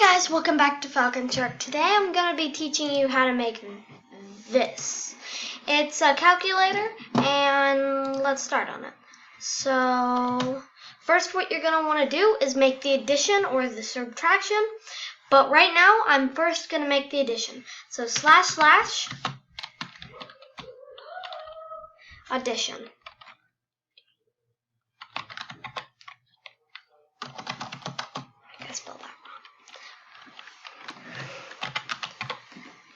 Hi guys, welcome back to Falcon Shark. Today I'm going to be teaching you how to make this. It's a calculator and let's start on it. So first what you're going to want to do is make the addition or the subtraction. But right now I'm first going to make the addition. So // addition. I spelled that wrong.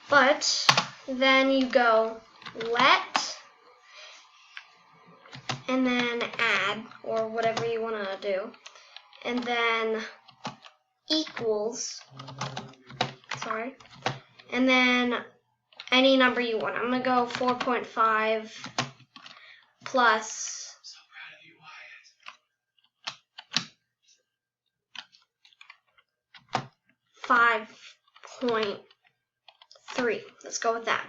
But then you go let and then add or whatever you want to do, and then equals, and then any number you want. I'm going to go 4.5 plus 5.3. Let's go with that.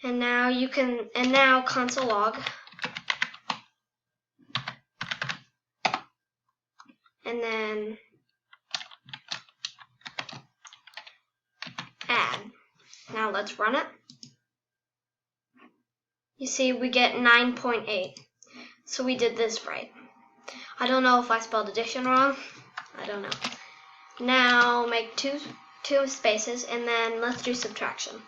And now now console log. And then add. Now let's run it. You see we get 9.8. So we did this right. I don't know if I spelled addition wrong. I don't know. Now make two spaces and then let's do subtraction.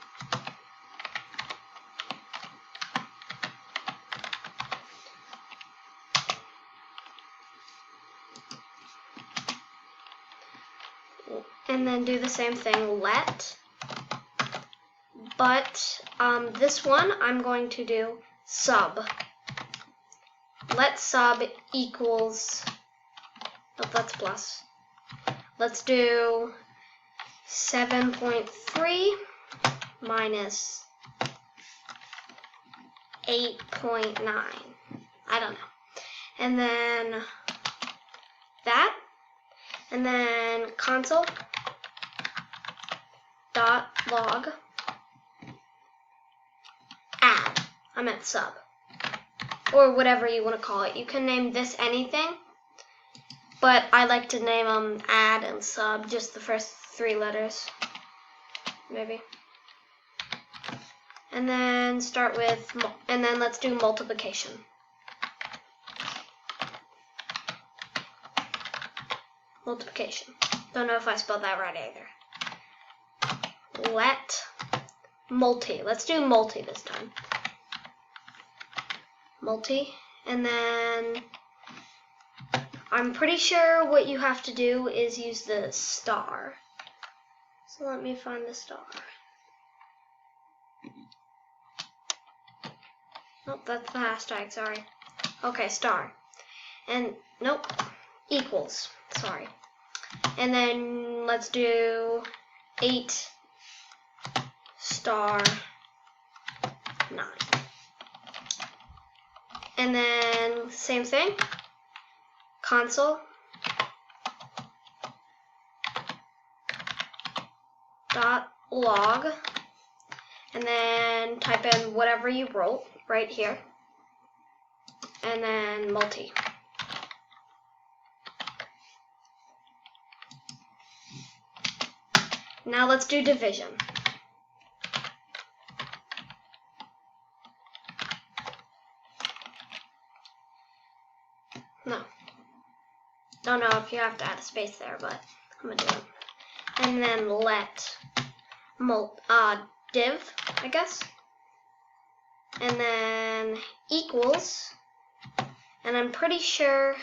And then do the same thing, let. But this one I'm going to do sub. Let sub equals, oh, that's plus. Let's do 7.3 minus 8.9. I don't know. And then that. And then console dot log add. I meant sub. Or whatever you want to call it. You can name this anything. But I like to name them add and sub, just the first 3 letters, maybe. And then start with, and then let's do multiplication. Multiplication. Don't know if I spelled that right either. Let multi. Let's do multi this time. Multi, and then I'm pretty sure what you have to do is use the star. So let me find the star. Nope, that's the hashtag, sorry. Okay, star. And, nope, equals, sorry. And then let's do 8 star 9. And then same thing. Console dot log, and then type in whatever you wrote right here, and then multi. Now let's do division. No. Don't know if you have to add a space there, but I'm gonna do it. And then let div, I guess. And then equals. And I'm pretty sure,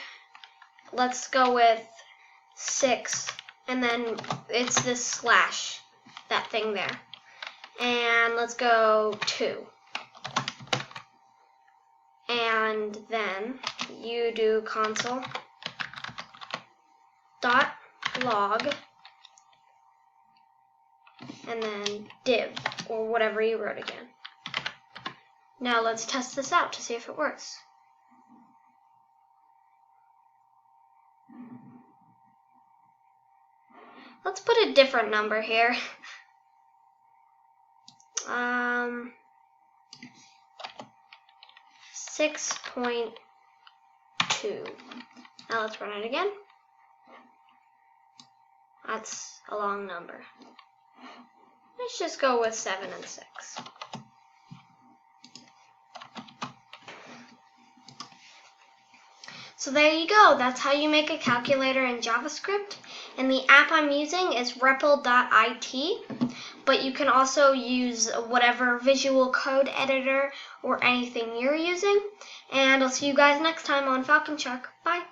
let's go with 6. And then it's this slash, that thing there. And let's go 2. And then you do console dot log and then div or whatever you wrote again. Now let's test this out to see if it works. Let's put a different number here. 6.2. Now let's run it again. That's a long number. Let's just go with 7 and 6. So there you go. That's how you make a calculator in JavaScript. And the app I'm using is repl.it. But you can also use whatever visual code editor or anything you're using. And I'll see you guys next time on Falcon Shark. Bye.